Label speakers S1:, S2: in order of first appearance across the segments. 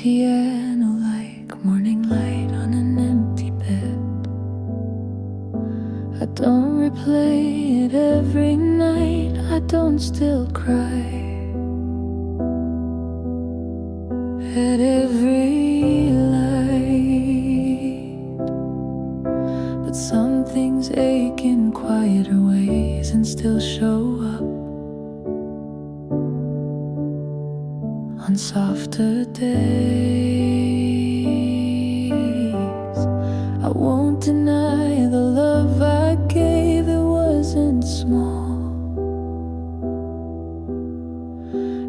S1: piano like morning light on an empty bed. I don't replay it every night, I don't still cry at every light. But some things ache in quieter ways and still show up on softer days. I won't deny the love I gave, it wasn't small,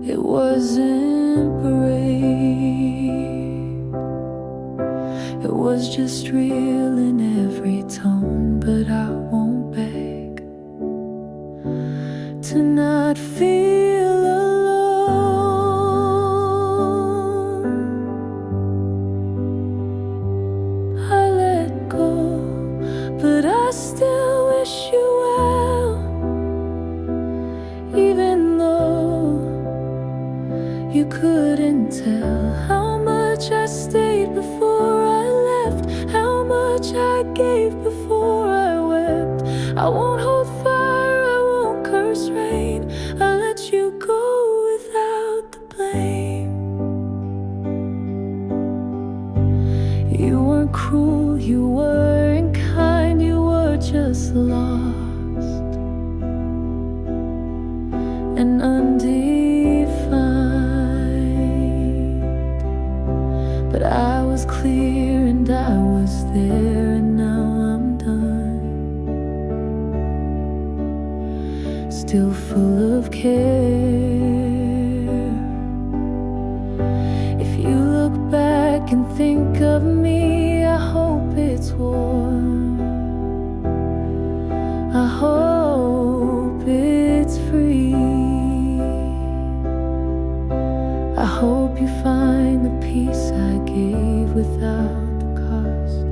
S1: it wasn't brave, it was just real in every tone. But I won't beg to not feel alone. I let go, but I still wish you well, even though you couldn't tell how much I stayed before I left, how much I gave before I wept. I won't hold fire, I won't curse rain, I'll let you go without the blame. You weren't cruel, you weren't kind, you were just lost and undefined. But I was clear and I was there, and now I'm done, still full of care. If you look back and think of me, I hope it's warm, I hope it's free, I hope you find the peace I gave without the cost.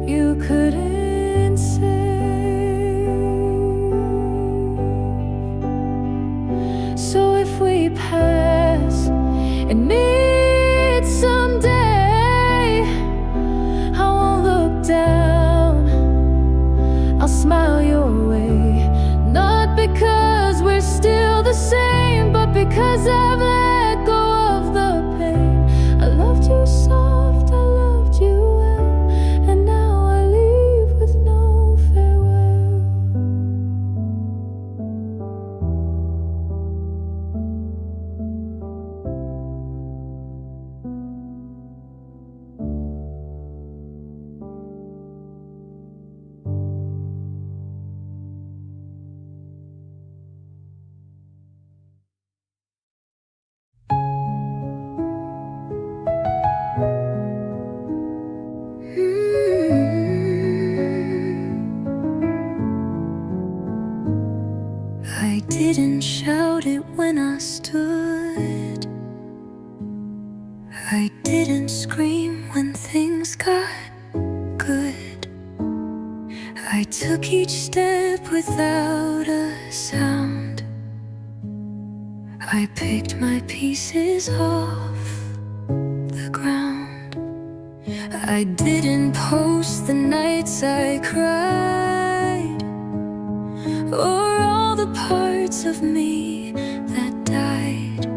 S1: You couldn't save. So if we pass and meet someday, I won't look down, I'll smile your way. Not because we're still the same, but because I've let go of the pain. I loved you soft, I loved you well, and now I leave with no farewell. I didn't shout it when I stood, I didn't scream when things got good. I took each step without a sound, I picked my pieces off the ground. I didn't post the nights I cried, or all the parts of me that died.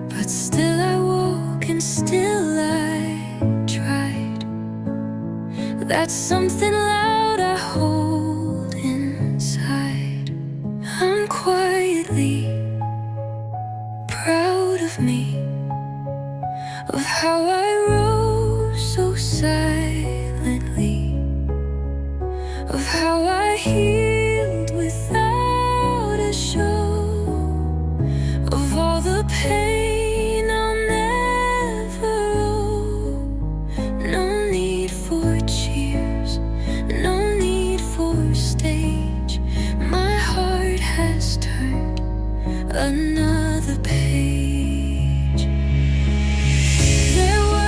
S1: But still I woke and still I tried. That's something loud I hold inside. I'm quietly proud of me, of how I rose so silently, of how I healed without a show, of all the pain I'll never owe. No need for cheers, no need for stage. My heart has turned another page. There were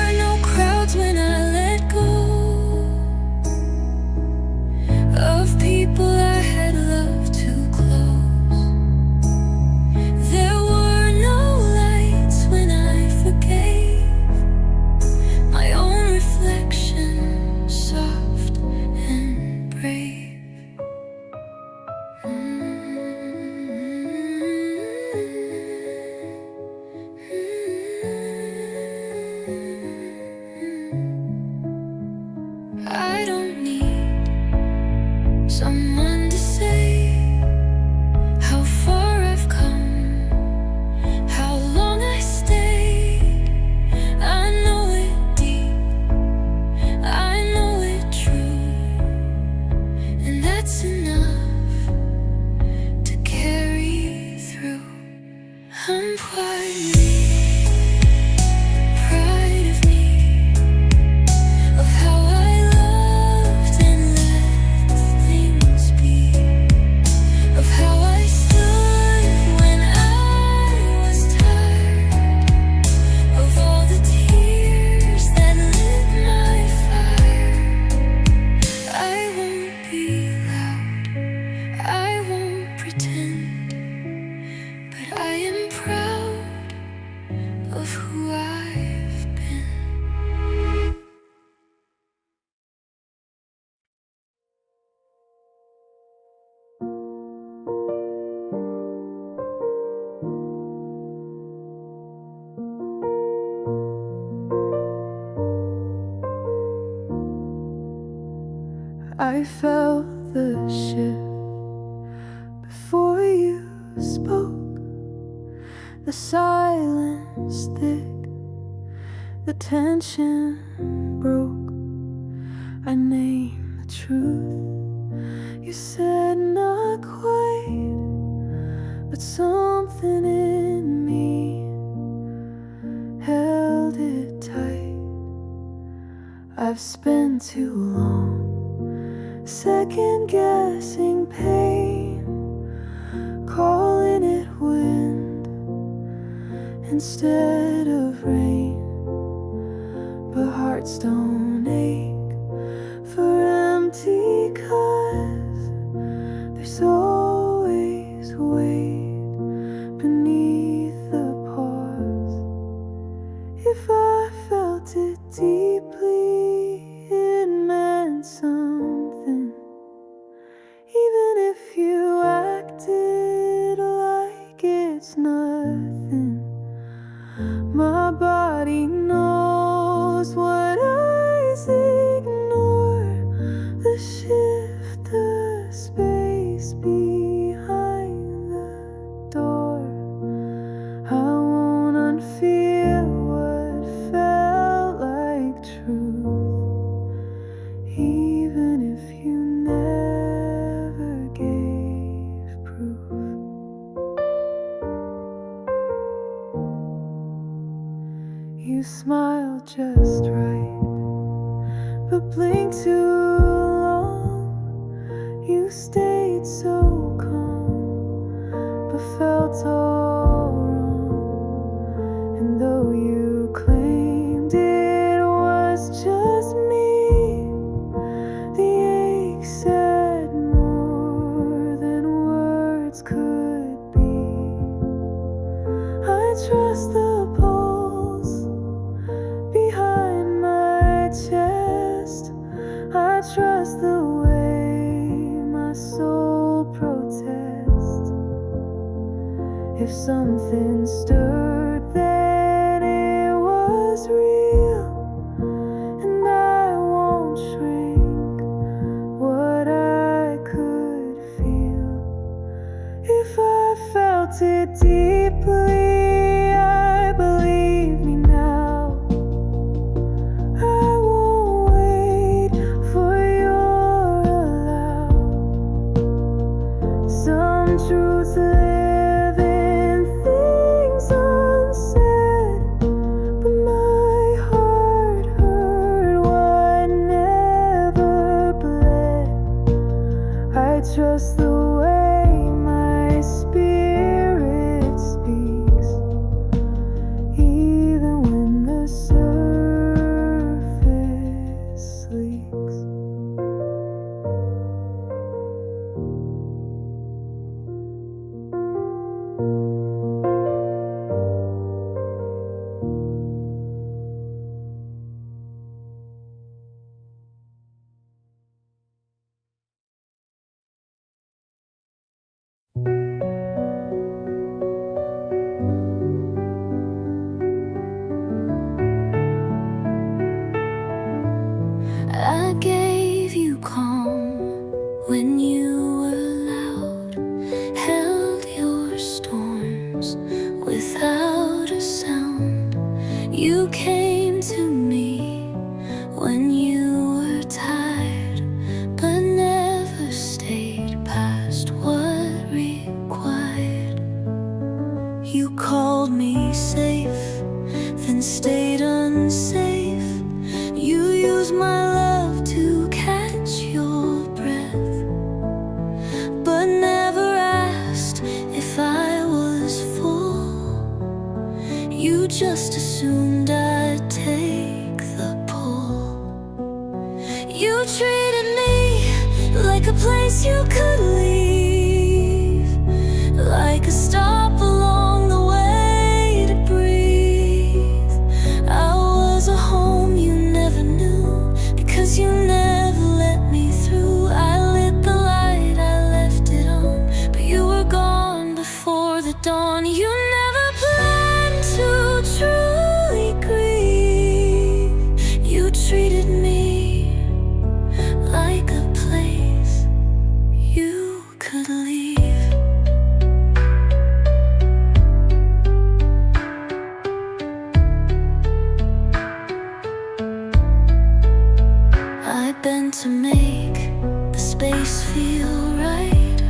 S1: I felt the shift before you spoke. The silence thick, the tension broke. I named the truth. You said not quite, but something in me held it tight. I've spent too long second guessing pain, calling it wind instead of rain. But hearts don't ache for empty, 'cause there's always weight beneath the pause. If I felt it deeply, it meant something. Even if you acted like it's nothing, my body knows what eyes ignore. The shift, the space behind the door. I won't unfeel what felt like truth, even if you never gave proof. You smiled just right, but blinked too long. You stayed so calm, but felt all wrong. And though you claimed it was just me, the ache said more than words could be. I trust the pulse behind my chest. I trust the way my soul protests. If something stirred, then it was real, and I won't shrink what I could feel. If I felt it deeply, I believe me now. I won't wait for your allow. Some truths live in things unsaid, but my heart heard what never bled. I trust the way my spirit speaks, even when the surface leaks. I gave you calm when you were loud, held your storms without a sound. You came to me when you were tired, but never stayed past what required. You called me safe, then stayed unsafe. You used my love to catch your breath, but never asked if I was full. You just assumed I'd take the pull. You treated me like a place you could leave, like a stop along the way to breathe. I was a home you never knew, because you never let me through. I lit the light, I left it on, but you were gone before the dawn. You never planned to truly grieve. You treated me like a place trying to make the space feel right,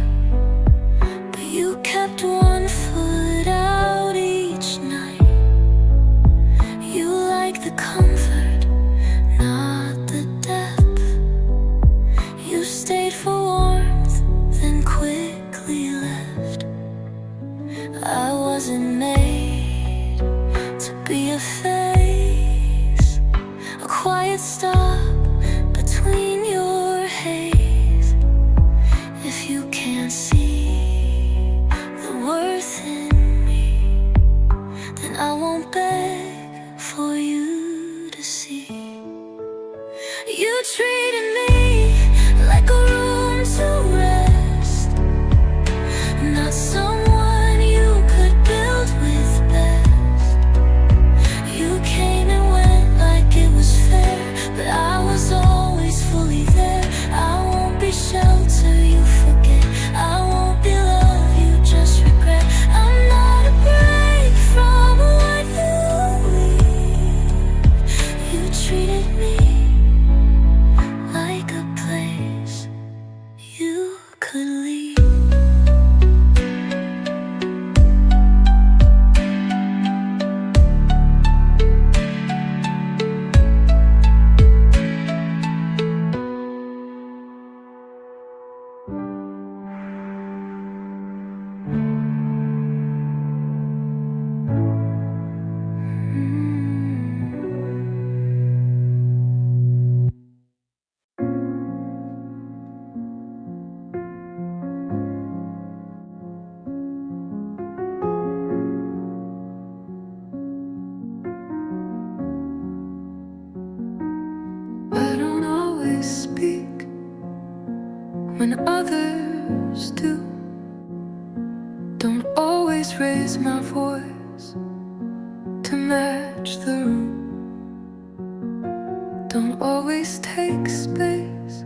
S1: but you kept one foot out each night. You like the comfort, not the depth. You stayed for warmth, then quickly left. I wasn't made to be a face, a quiet stop between your haze. If you can't see the worth in me, then I won't beg for you to see. You treated me like a room to rest, not someone you could build with best. You came and went like it was fair, but I was always fully there. I won't be shelter you forget, I won't be love you just regret. I'm not a break from what you leave. You treated me like a place you could leave. I don't always speak when others do. Don't always raise my voice to match the room. Don't always take space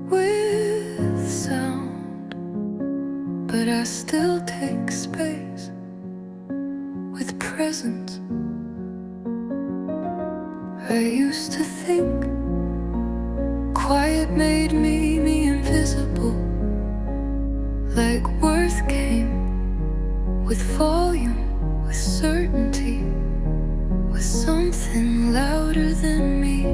S1: with sound, but I still take space with presence. I used to think quiet made me invisible, like worth came with volume, with certainty, with something louder than me.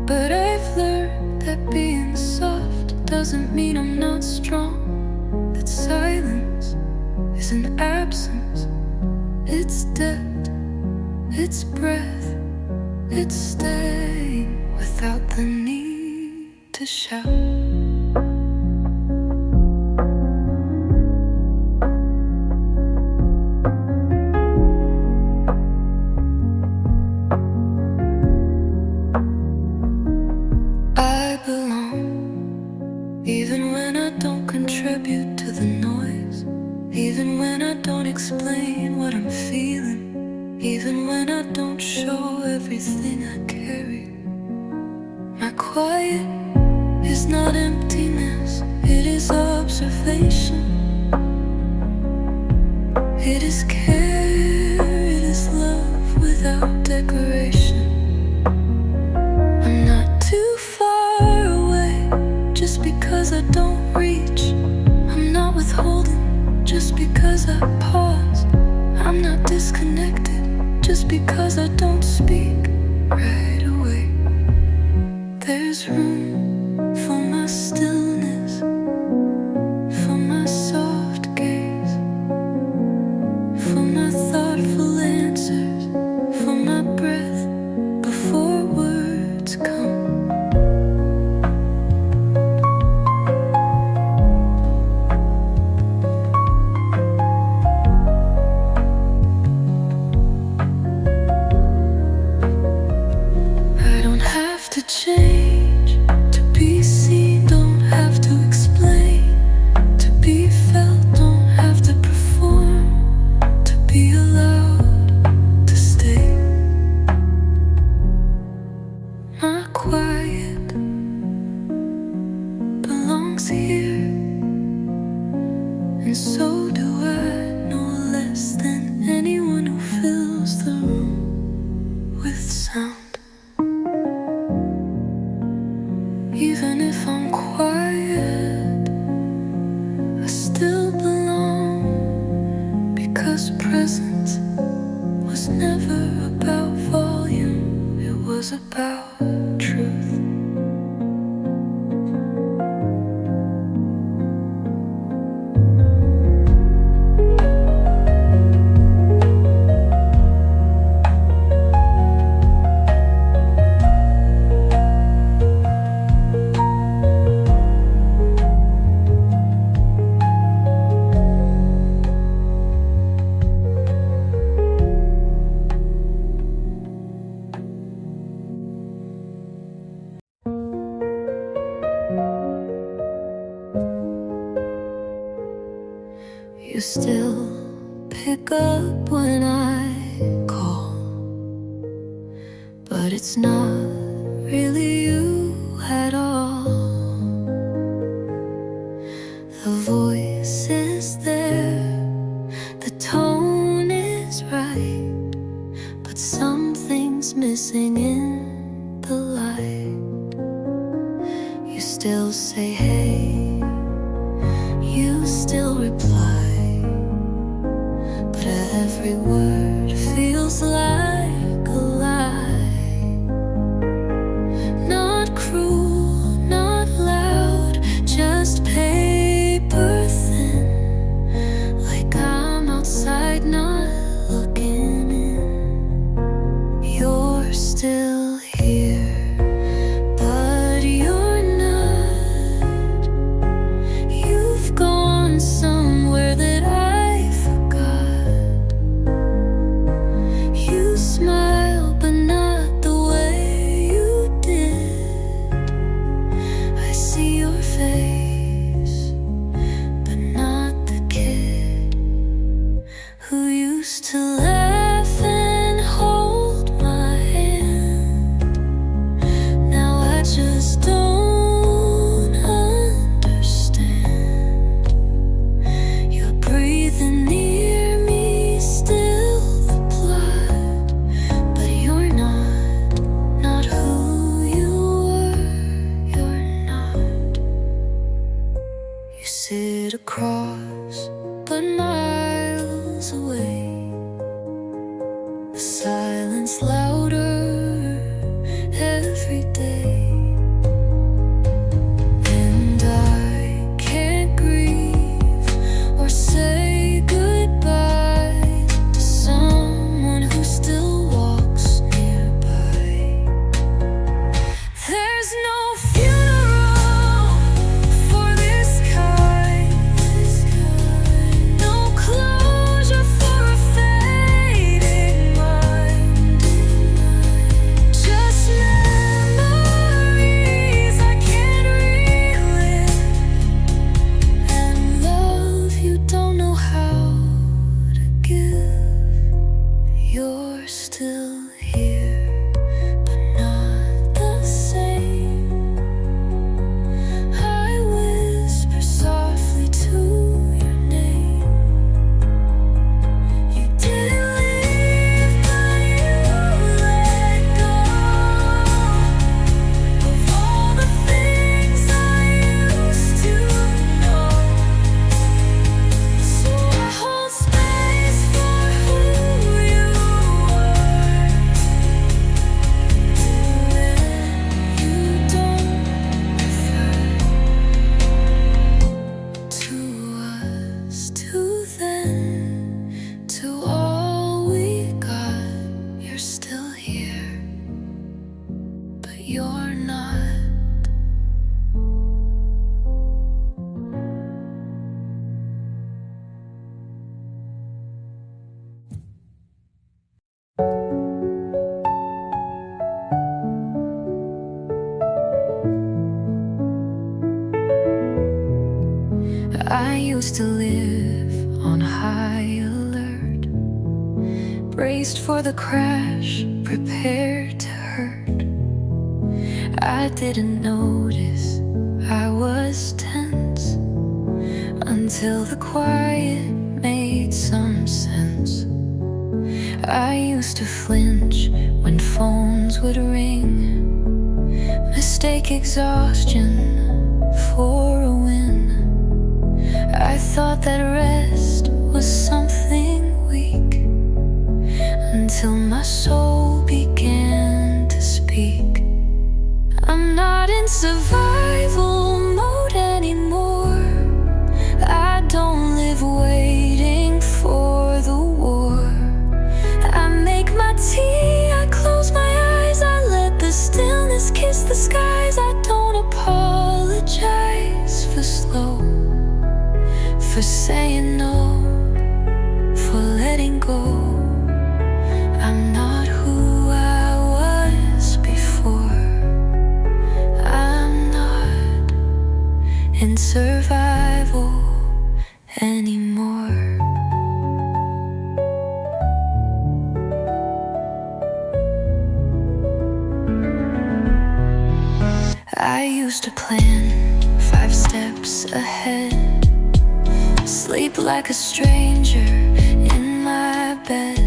S1: But I've learned that being soft doesn't mean I'm not strong, that silence is an absence, it's depth, it's breath, it's staying without the need to shout. I belong, even when I don't contribute to the noise, even when I don't explain what I'm feeling, even when I don't show everything I carry. My quiet is not emptiness, it is observation. It is care, it is love without decoration. I'm not too far away just because I don't reach. I'm not withholding just because I pause. I'm not disconnected just because I don't speak right away. There's room for my stillness, for my soft gaze, for my thoughtful answers, for my breath before words come. I don't have to change to be seen, don't have to explain to be felt, don't have to perform to be allowed to stay. My quiet belongs here, and so do I, no less than anyone who fills the room with sound. about volume, it was about truth. You still pick up when I call, but it's not really you at all. The voice is there, the tone is right, but something's missing in the light. You still say hey, you still reply, but every word feels like a lie. Not cruel, not loud, just paper thin, like I'm outside not looking in. You're still here, but you're not. You've gone somewhere that I forgot. You smile, but not the way you did. I see your face, but not the kid who used to laugh and hold my hand. Now I just don't understand. You're breathing near me, still the blood, but you're not who you were. You're not. You sit across, but miles away. The silence louder every day, and I can't grieve or say goodbye to someone who still walks nearby. There's no funeral for this kind, no closure for a fading mind, just memories I can't relive, and love you don't know how to give. You're still here, but not the same. I whisper softly to your name. You didn't leave, but you let go of all the things I used to know. So I hold space for who you were, when you don't refer to us, to then, to all we got. You're still here, but you're not. I used to live on high alert, braced for the crash, prepared to hurt. I didn't notice I was tense until the quiet made some sense. I used to flinch when phones would ring, mistake exhaustion for a win. I thought that rest was something weak, until my soul began to speak. I'm not in survival mode anymore. I don't live waiting for the war. I make my tea, I close my eyes, I let the stillness kiss the skies. I don't apologize for slow, for saying no, for letting go. I'm not who I was before. I'm not in survival anymore. I used to plan 5 steps ahead, sleep like a stranger in my bed.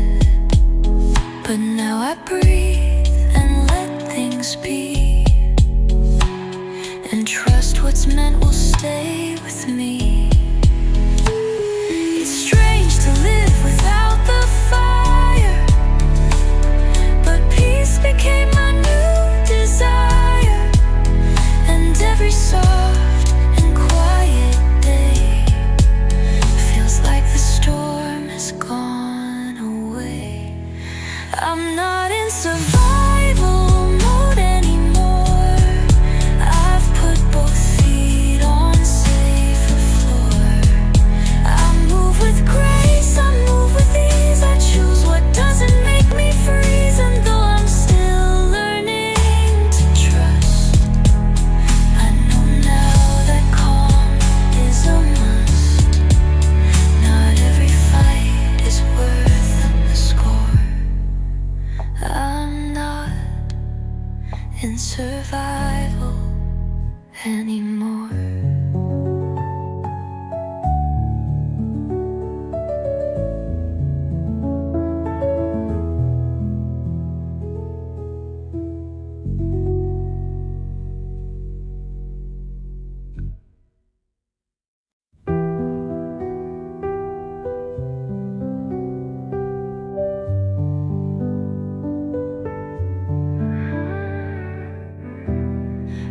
S1: But now I breathe and let things be, and trust what's meant will stay with me. It's strange to live without the fire, but peace became my new desire. And every soft and quiet day feels like the storm has gone away. I'm not in survival mode anymore. I've put both feet on safer floor. I move with grace, I move with ease. I choose what doesn't make me freeze. And though I'm still learning to trust, I know now that calm is a must. Not every fight is worth the score. I'm not in survival anymore.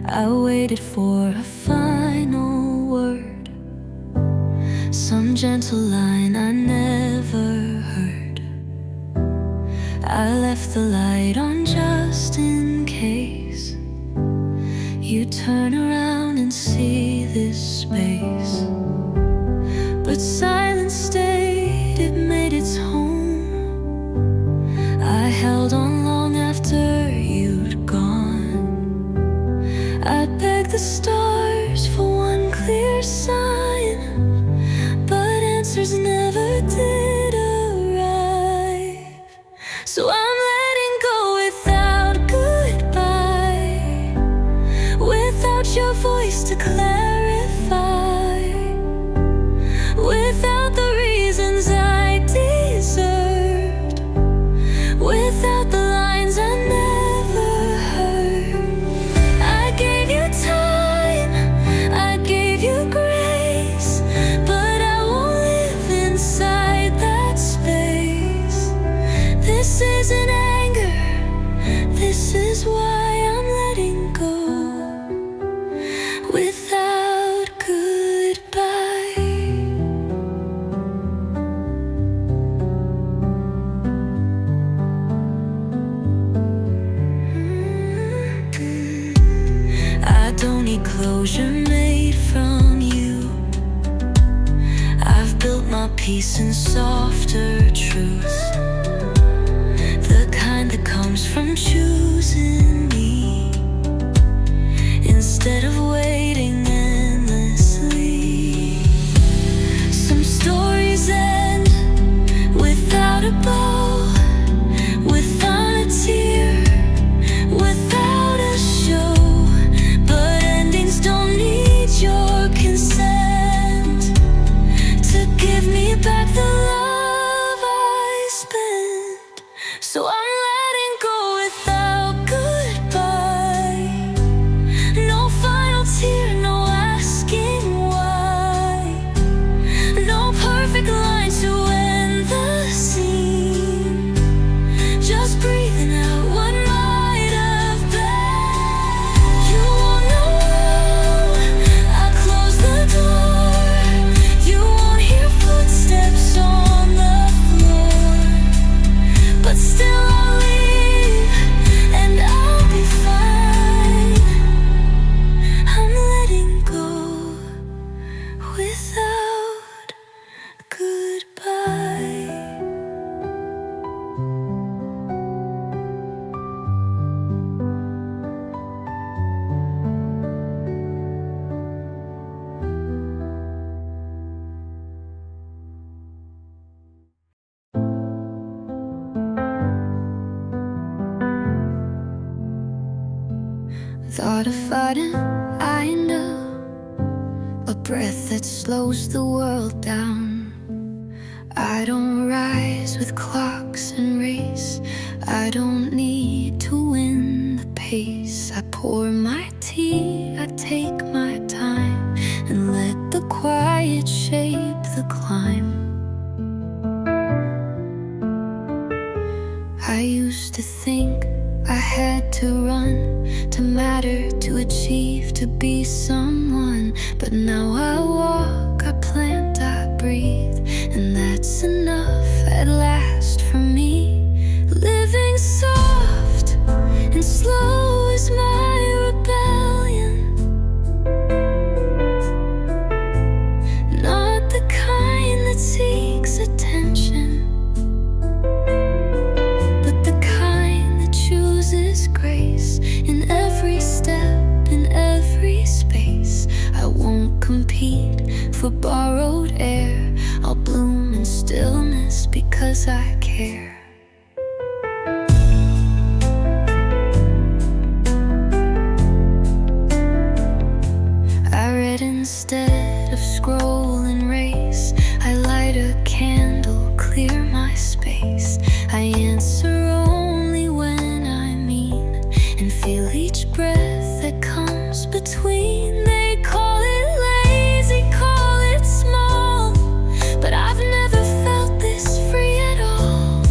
S1: I waited for a final word, some gentle line I never heard. I left the light on just in case you turn around and see this space. But silence stayed, it made its home. I held on long after you'd gone. I begged the stars for one clear sign, but answers never did arrive. So I'm letting go without goodbye, without your voice to clarify, without the reasons I deserved, without the lines I never heard. I gave you time, I gave you grace, but I won't live inside that space. This isn't anger, this is why I'm letting go without goodbye. I don't need closure made from you. I've built my peace in softer truths, the kind that comes from choosing me instead of waiting endlessly. Some stories end without a bow, without a tear, without a show. But endings don't need your consent to give me back the love I spent. So I'm letting go without goodbye. Thought of fighting, I knew a breath that slows the world down. I don't rise with clocks and race. I don't need to win the pace. I pour my tea, I take my time, and let the quiet shape the climb. I used to think I had to run, to matter, to achieve, to be someone. But now I walk, I plant, I breathe, and that's enough at last for me. Living soft and slow is my rebellion, not the kind that seeks attention, grace in every step, in every space. I won't compete for borrowed air. I'll bloom in stillness because I care. I read instead of scroll and race. I light a candle, clear my space. I answer and feel each breath that comes between. They call it lazy, call it small, but I've never felt this free at all.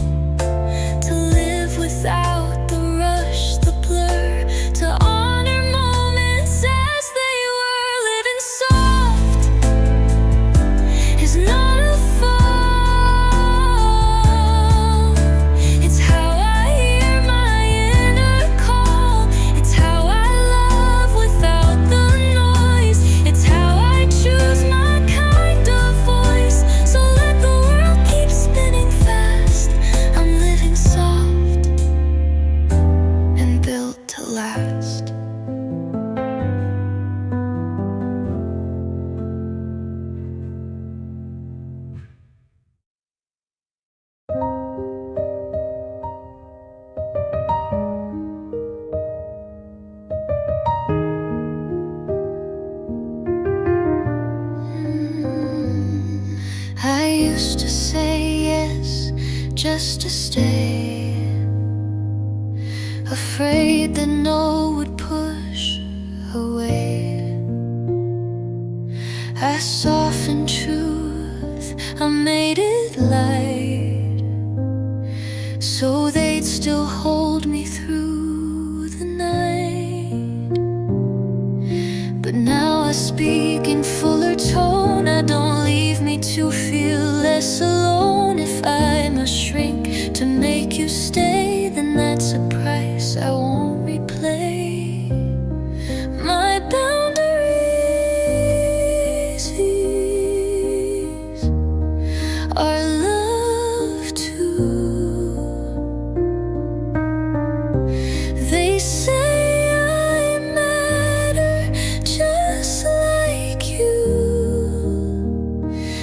S1: To live without the rush, the blur, to honor moments as they were. Living soft is not a fall. It's how I hear my inner call. It's how I love without the noise. It's how I choose my kind of voice. So let the world keep spinning fast. I'm living soft and built to last. I used to say yes just to stay, afraid that no would push away. I softened truth, I made it light, so they'd still hold me through the night. But now I speak in fuller tone. I don't leave me to feel less alone. If I must shrink to make you stay, then that's a price I won't replay. My boundaries are love too. They say I matter just like you.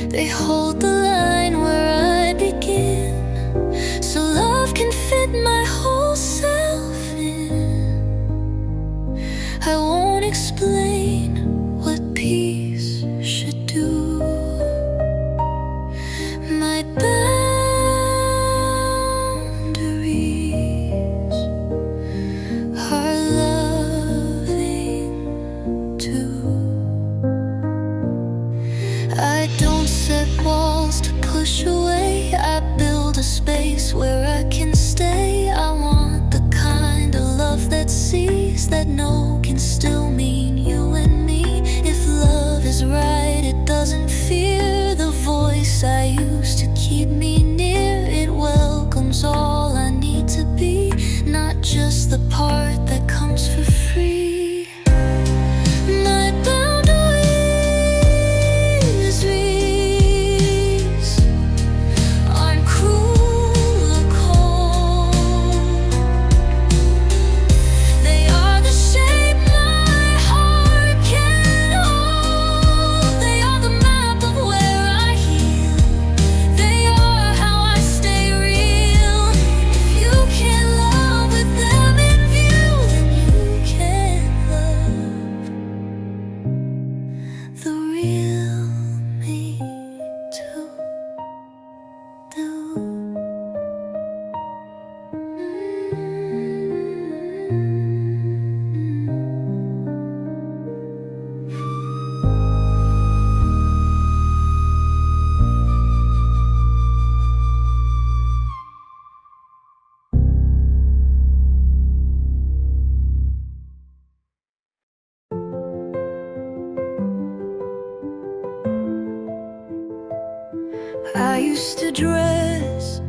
S1: They hold the line where I begin, so love can fit my whole self in. I won't explain what peace should do. My boundaries are loving too. I don't set walls to push away. I build a space where I can stay. I want the kind of love that sees that no can still mean you and me. If love is right, it doesn't fear the voice I used to keep me near. It welcomes all I need to be, not just the part that comes for free. My boundaries aren't cruel or cold. They are the shape my heart can hold. They are the map of where I heal. They are how I stay real. If you can love with them in view, then you can used to dress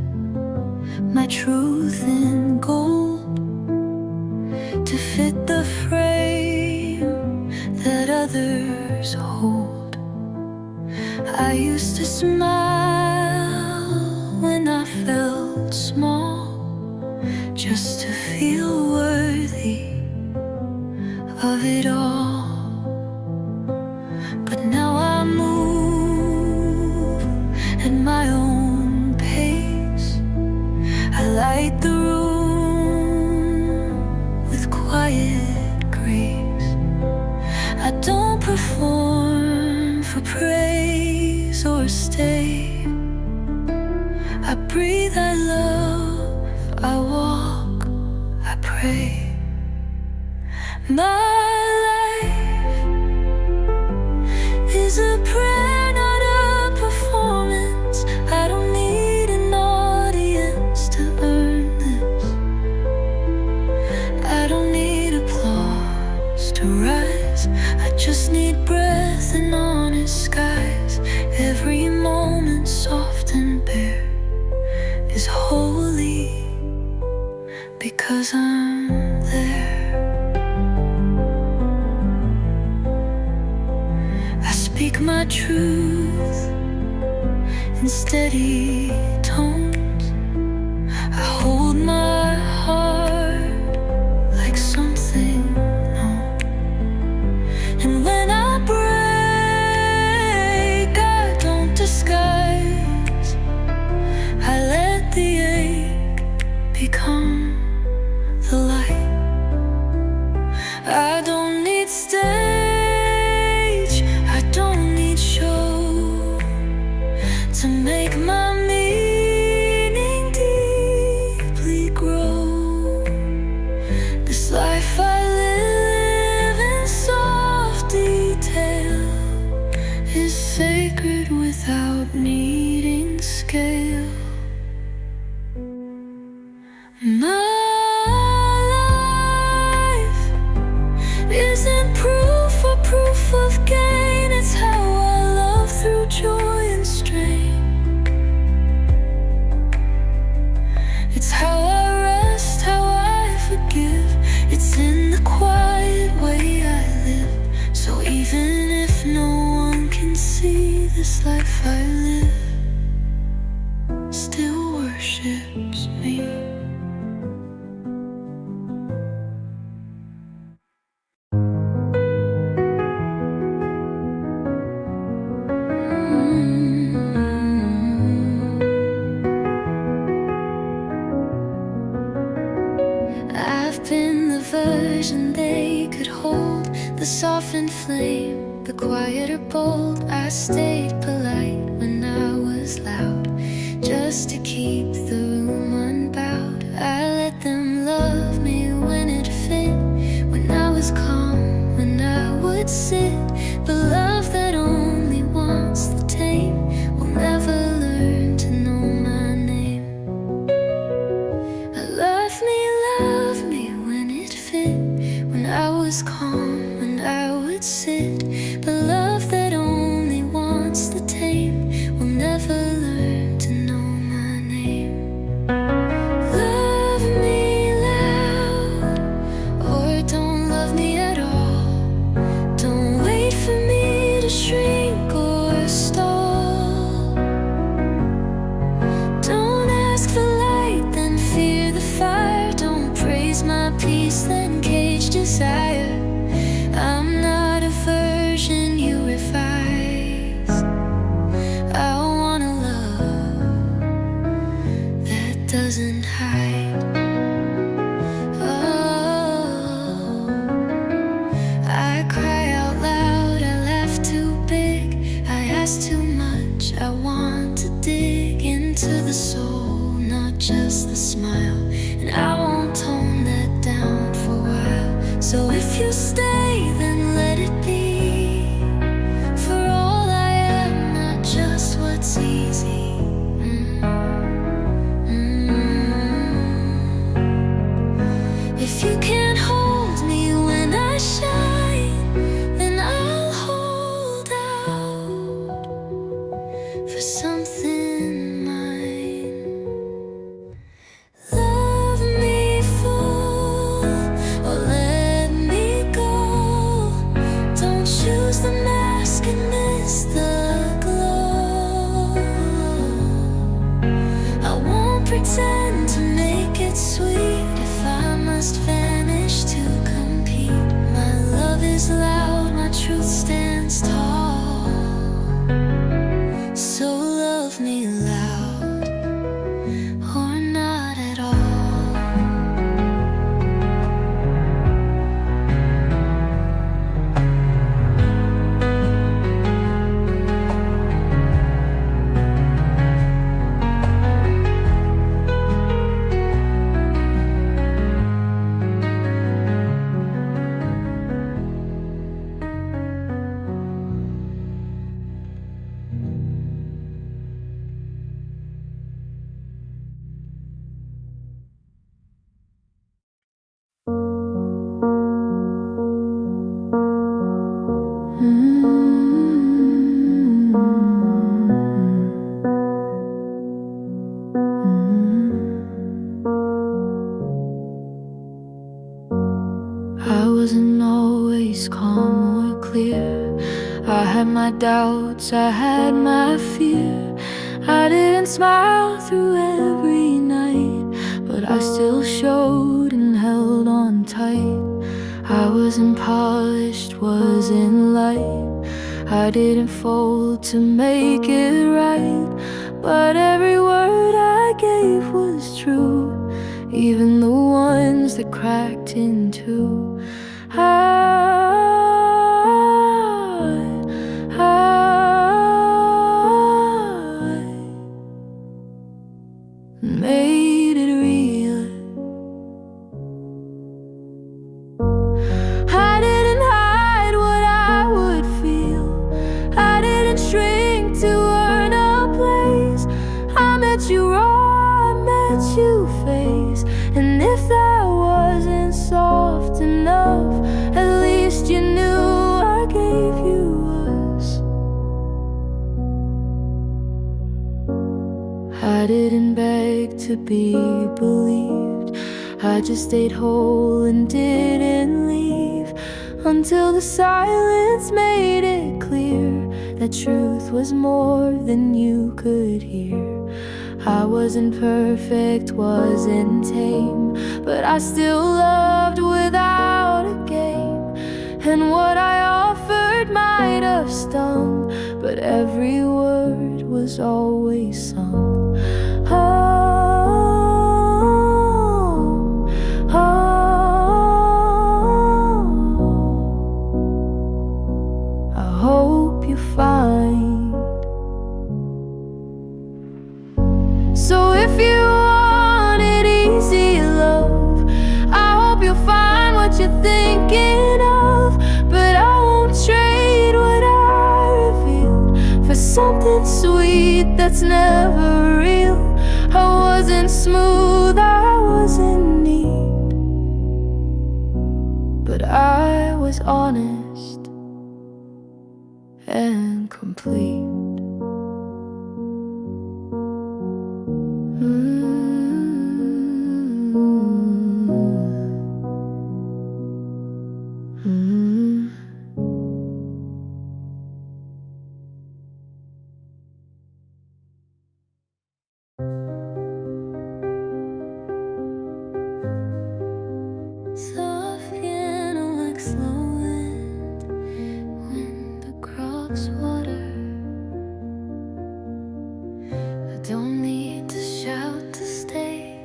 S1: my truth in gold to fit the frame that others hold. I used to smile when I felt small, just to feel worthy of it all. But now I move at my own pace. I light the room with quiet grace. I don't perform for praise or stay. I breathe, I love, I walk, I pray. My life is a prayer, not a performance. I don't need an audience to earn this. I don't need applause to rise. I just need breath and honest skies. Every moment soft and bare is holy because I'm there. I speak my truth in steady tones. I hold my heart like something known. And when I break, I don't disguise. I let the ache become the light. I don't need stage, I don't need show to make my meaning deeply grow. This life I live in soft detail is sacred without needing scale. My life isn't proof or proof of gain. It's how I love through joy and strain. It's how I rest, how I forgive. It's in the quiet way I live. So even if no one can see, this life I live still worships me. I've been the version they could hold, the softened flame, the quiet or bold. I stayed polite when I was loud, just to keep the room unbowed. I let them love me when it fit, when I was calm, when I would sit. But love that only wants the tame will never learn to know my name. Love me when it fit, when I was calm, when I would sit. But love that only wants the tame will never learn to know my name. Love me loud, or don't love me at all. Don't wait for me to shrink or stall. Don't ask for light, then fear the fire. Don't praise my peace, then cage desire. I'm not a version you revise. I want a love that doesn't hide. Oh, I cry out loud, I laugh too big, I ask too much. I want to dig into the soul, not just the smile. And I won't tone that down for a while. So if you stay, then let it be. For all I am, not just what's easy. If you can't hold me when I shine, then I'll hold out for something loud, my truth stands tall. So love me loud or not at all. I wasn't always calm or clear. I had my doubts, I had my fear. I didn't smile through every night, but I still showed and held on tight. I wasn't polished, wasn't light. I didn't fold to make it right, but every word I gave was true, even the ones that cracked in two. I made it real. I didn't hide what I would feel. I didn't shrink to earn a place. I met you raw, I met you face. And if that wasn't soft enough, at least you knew I gave you us. I didn't beg to be believed. I just stayed whole and didn't leave until the silence made it clear that truth was more than you could hear. I wasn't perfect, wasn't tame, but I still loved without a game. And what I offered might have stung, but every word was always sung. Oh, oh, I hope you find. So if you wanted easy love, I hope you'll find what you're thinking of. But I won't trade what I revealed for something sweet that's never real. I wasn't smooth, I wasn't neat, but I was honest and complete. Soft piano like slow wind when the crops water. I don't need to shout to stay.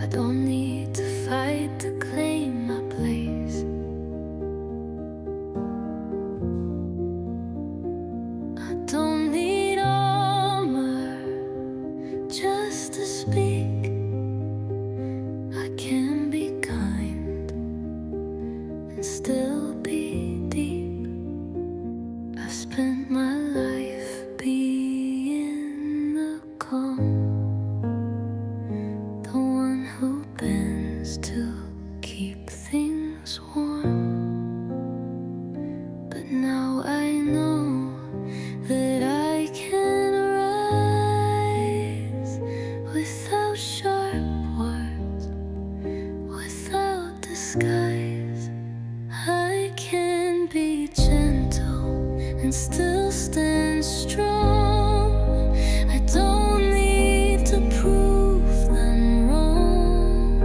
S1: I don't need to fight to claim my place. I don't need armor just to speak. I can be kind and still be deep. I've spent my life being the calm, the one who bends to keep things warm. But now I know that I can rise without sharp words, without disguise. I can be gentle and still stand strong. I don't need to prove them wrong.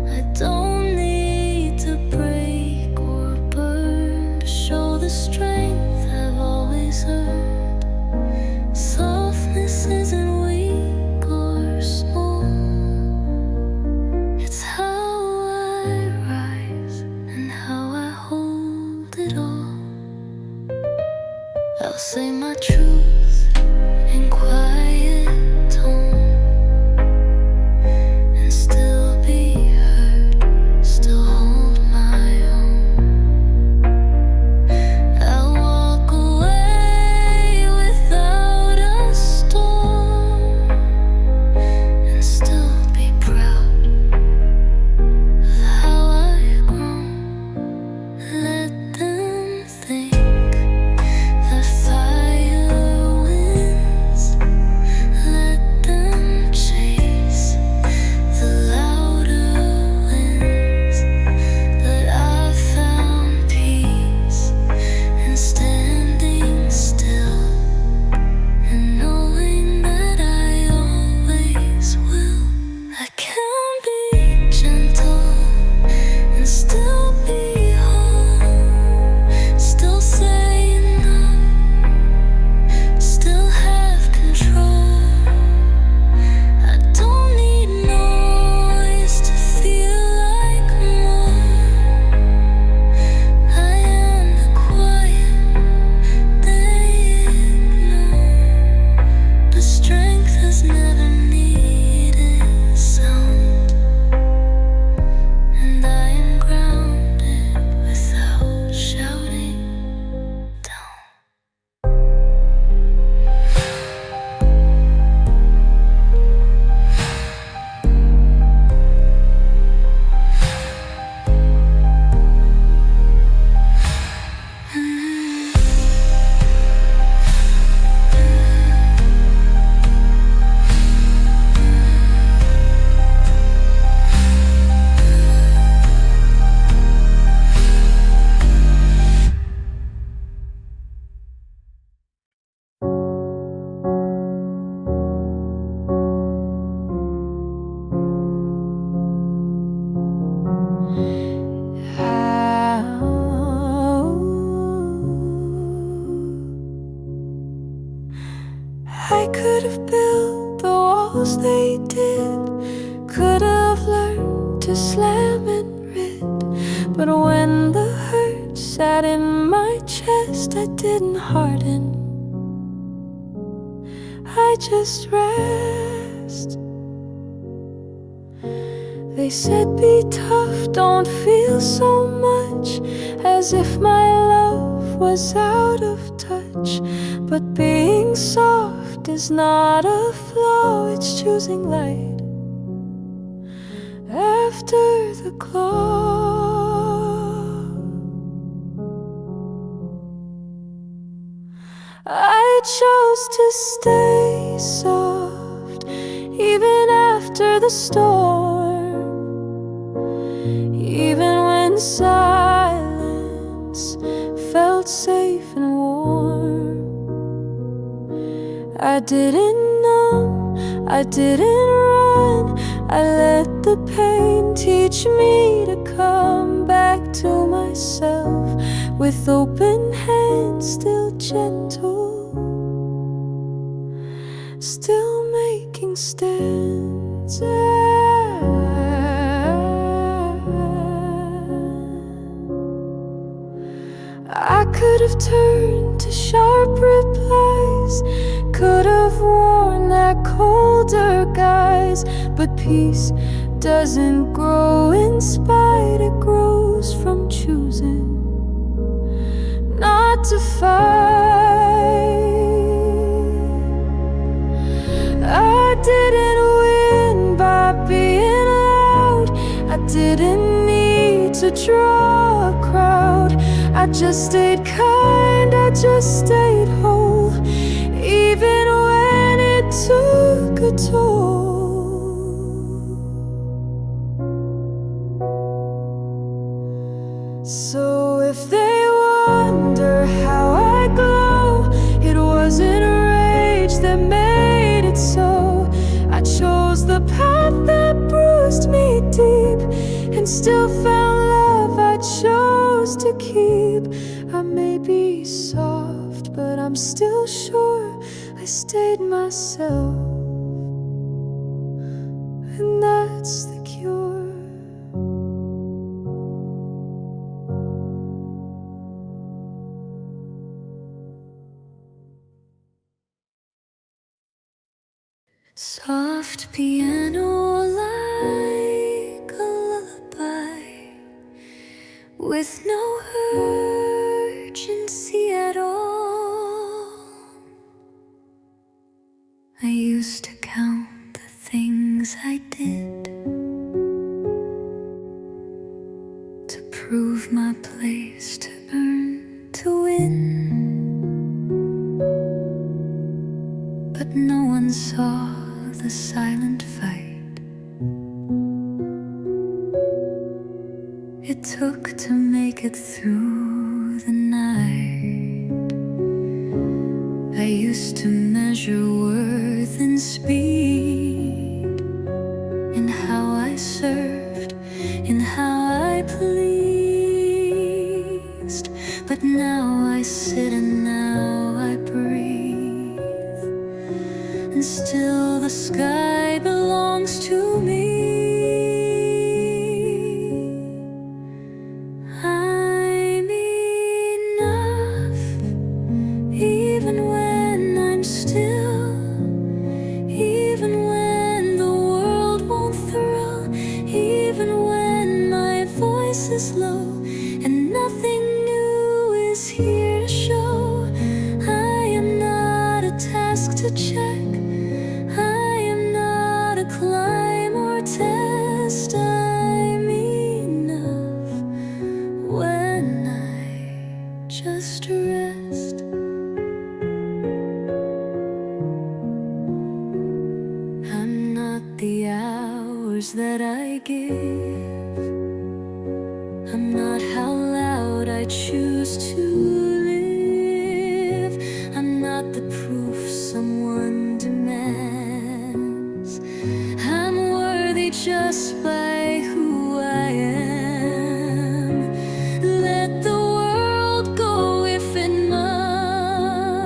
S1: I don't need to break say my truth in quiet tone and still be heard, still hold my own. I'll walk away without a storm and still be proud of how I've grown. Let them think the fire wins. Let them chase the louder winds. But I found peace in standing still and knowing that I always will. I can be gentle and still be home, still saying no, still have control. I don't need noise to feel like more. I am the quiet they ignore, but strength has never needed sound, and I am grounded without shouting down. I could have built the walls they did, could have learned to slam and read, but when the hurt sat in my chest, I didn't harden, I just rest. They said be tough, don't feel so much, as if my love was out of touch. But being soft is not a flaw, it's choosing light after the claw. I chose to stay soft even after the storm, even when silence felt safe and warm. I didn't numb, I didn't run, I let the pain teach me to come back to myself with open hands, still gentle, still making stands. I could have turned to sharp replies, could have worn that colder guise, but peace doesn't grow in spite, it grows from choosing not to fight. I didn't win by being loud, I didn't need to draw a crowd, I just stayed kind, I just stayed whole, even when it took a toll. So if they wonder how I glow, it wasn't rage that made it so. I chose the path that bruised me deep and still found love I chose to keep. I may be soft, but I'm still sure I stayed myself, and that's the cure. piano like a lullaby, with no urgency at all. I used to count the things I did to prove my place, to earn, to win. But no one saw the silent fight it took to make it through the night. I used to measure worth in speed, in how I served, in how I pleased. But now I sit and now I breathe, and still the sky belongs to me. I'm enough, even when I'm still, even when the world won't thrill, even when my voice is low and nothing new is here to show. I am not a task to check, climb or test. I'm enough when I just rest. I'm not the hours that I give, I'm not how loud I choose to live, I'm not the proof someone demands. Just by who I am. Let the world go if it must.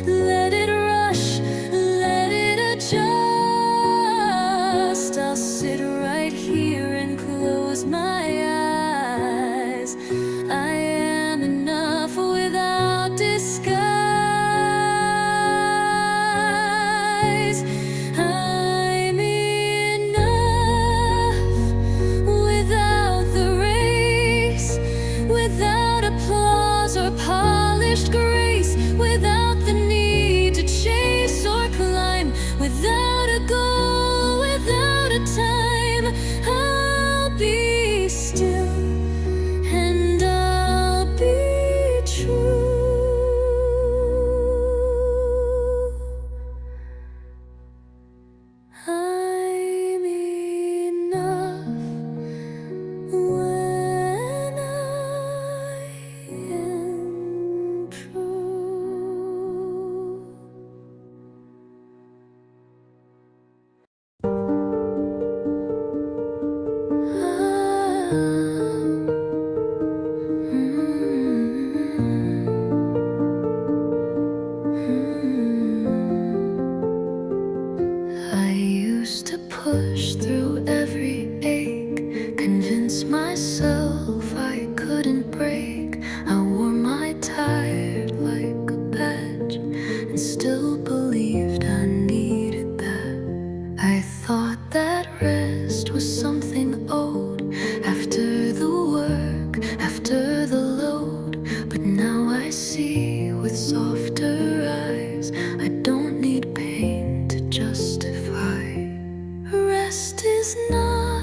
S1: Let it rush, let it adjust. I'll sit right here and close my eyes. I am enough without disguise. Without applause or polished grace, without the need to chase or climb, without a goal, without a time, I'll be still and I'll be true. I'm enough when I am true. I used to push through every ache, convince myself I couldn't break. I wore my tired like a badge and still believed I needed that. I thought that rest was something owed after the work, after the load. But now I see with softer eyes, I don't need pain to justify. Rest is not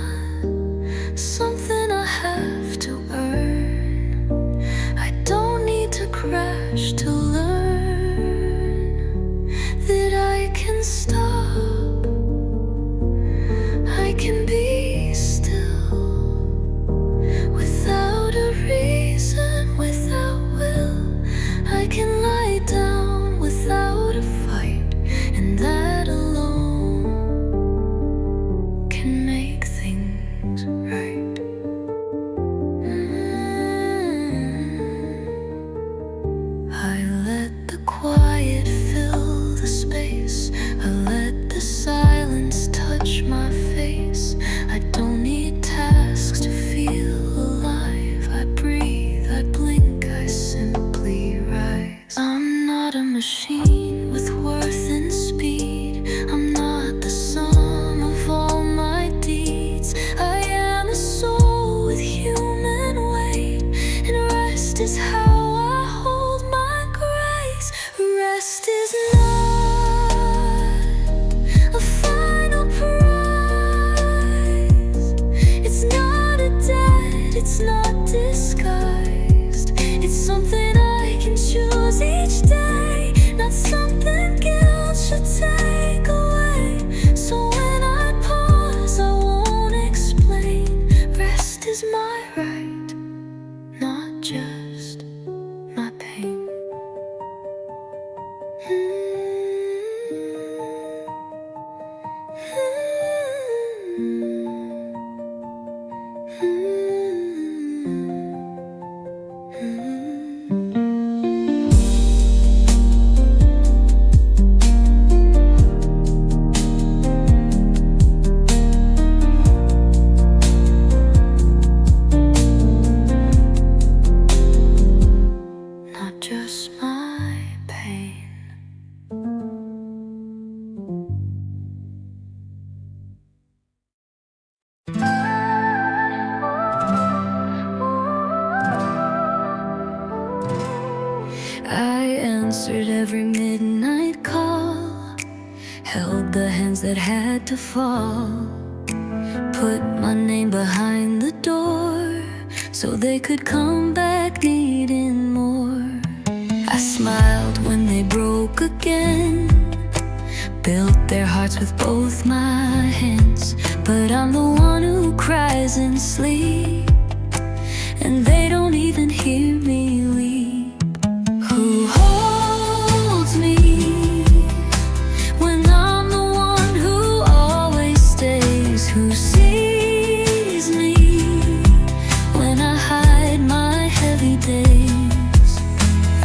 S1: something I have to earn. I don't need to crash to learn that I can stop, I can be still, without a reason, without will. I can lie down without a fight, and that alone can make things right. Rest is how I hold my grace. Rest is not a final prize. It's not a debt, it's not disguised. It's something I can choose each day, not something guilt should take away. So when I pause, I won't explain. Rest is my right, not just my pain. Not just my pain. I answered every midnight call, held the hands that had to fall, put my name behind the door so they could come back needing more. I smiled when they broke again, built their hearts with both my hands. But I'm the one who cries in sleep, and they don't even hear me weep. Who holds me when I'm the one who always stays? Who sees me when I hide my heavy days?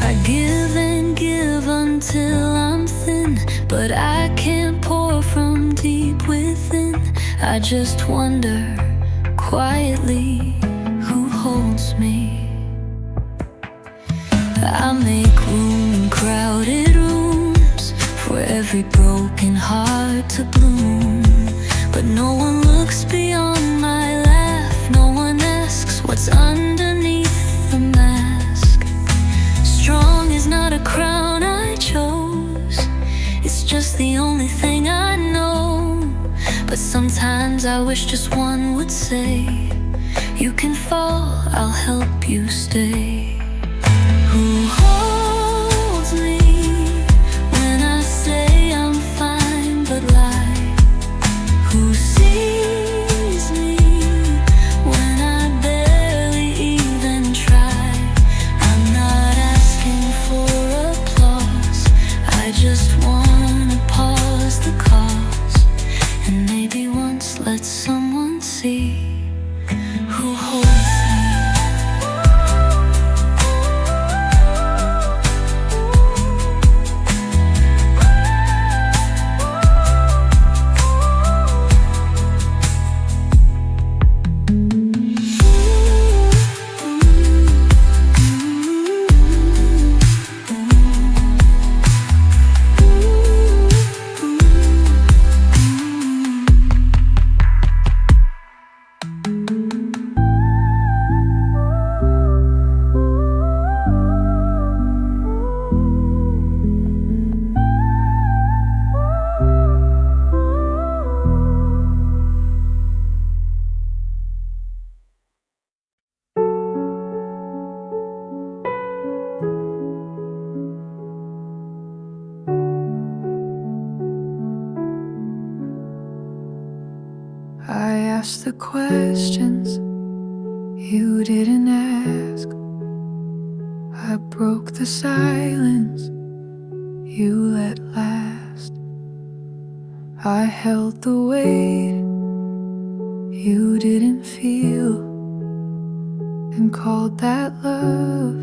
S1: I give and give until I'm thin, but I can't pour from deep within. I just wonder quietly, who holds me? I make room in crowded rooms for every broken heart to bloom. But no one looks beyond my laugh, no one asks what's underneath the mask. Strong is not a crown I chose, it's just the only thing I know. But sometimes I wish just one would say, you can fall, I'll help you stay. Who holds me when I say I'm fine but lie? Who sees me when I barely even try? I'm not asking for applause, I just wanna pause the cause, and maybe once let someone see who holds me. I asked the questions you didn't ask. I broke the silence you let last. I held the weight you didn't feel, and called that love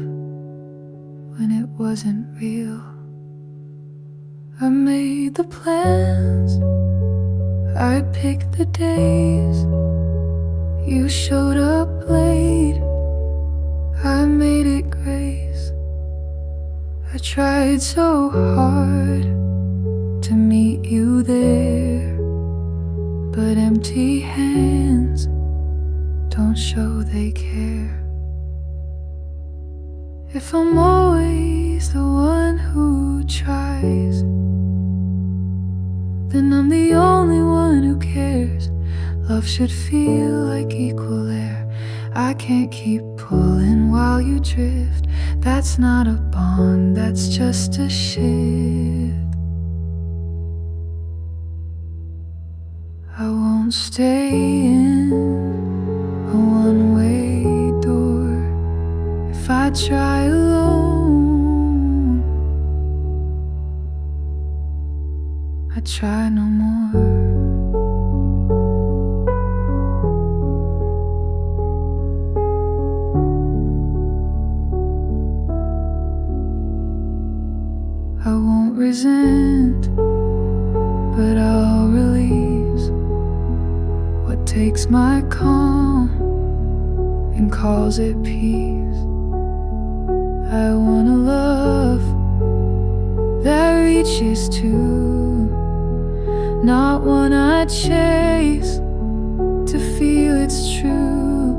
S1: when it wasn't real. I made the plans, I picked the days. You showed up late, I made it grace. I tried so hard to meet you there, but empty hands don't show they care. If I'm always the one who tries, then I'm the only one who cares. Love should feel like equal air. I can't keep pulling while you drift. That's not a bond, that's just a shift. I won't stay in a one-way door. If I try alone, I try no more. I won't resent, but I'll release what takes my calm and calls it peace. I want a love that reaches to, not one I chase to feel it's true.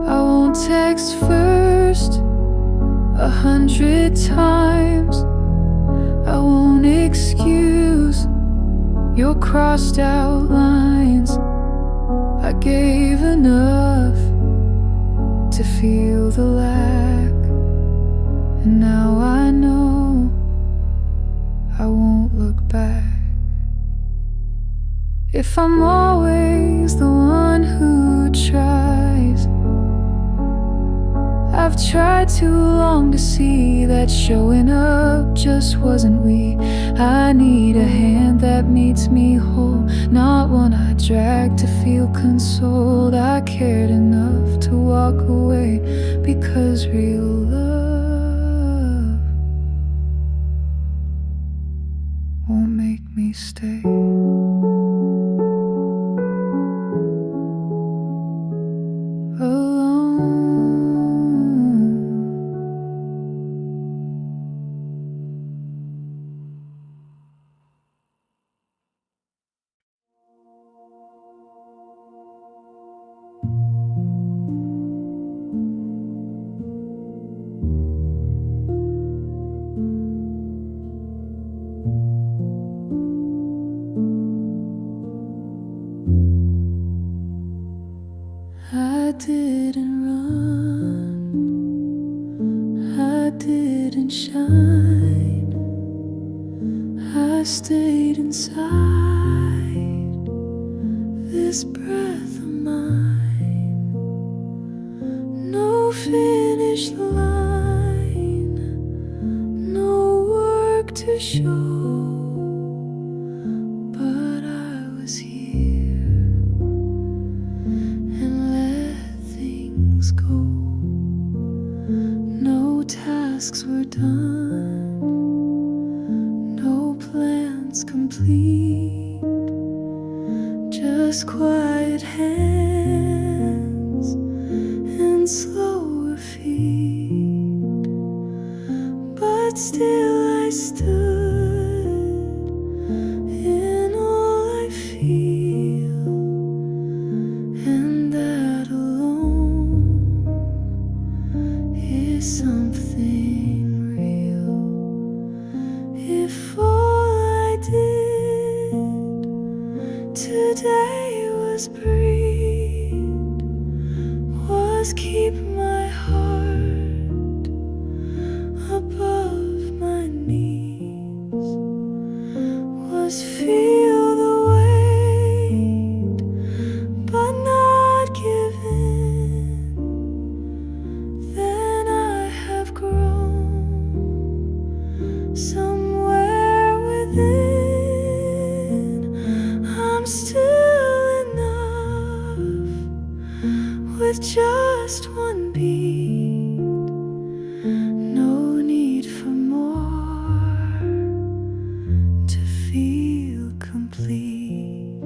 S1: I won't text first 100 times. I won't excuse your crossed out lines. I gave enough to feel the lack, and now I know I won't look back. If I'm always the one who tries, I've tried too long to see that showing up just wasn't we. I need a hand that meets me whole, not one I drag to feel consoled. I cared enough to walk away because real love won't make me stay. I didn't run, I didn't shine, I stayed inside this breath of mine. No finish line, no work to show, but I was here and let things go. No tasks were done, no plans complete, just quiet hands and slower feet. But still I stood in all I feel, and that alone is something real. If all I did today was breathe, was keep my heart above my knees, was feel the weight but not give in, then I have grown somewhere within. I'm still enough with just one beat, no need for more to feel complete.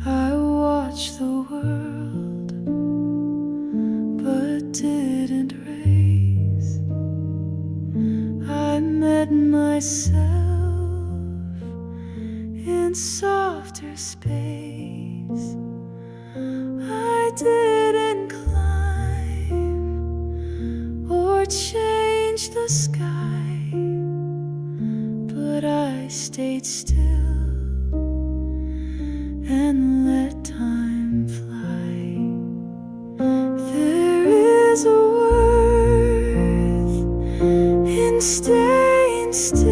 S1: I watched the world but didn't race. I met myself in softer space. didn't climb or change the sky, but I stayed still and let time fly. There is a worth in staying still,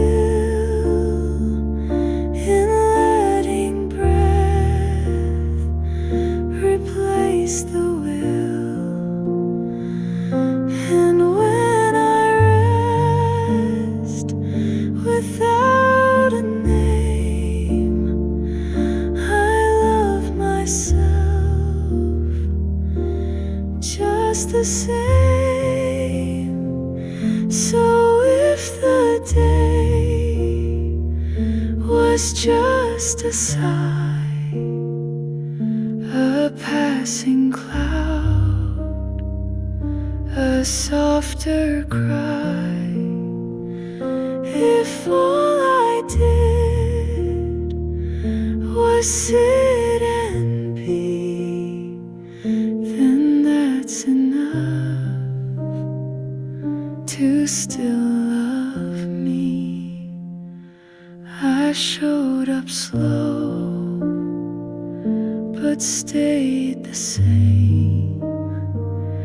S1: in letting breath replace the will. And when I rest without a name, I love myself just the same. So if the day was just a sigh, a passing cloud, a softer cry, if all I did was sit and be, then that's enough to still love me. I showed up slow, but stayed the same,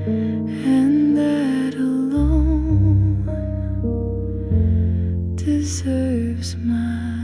S1: and that alone deserves my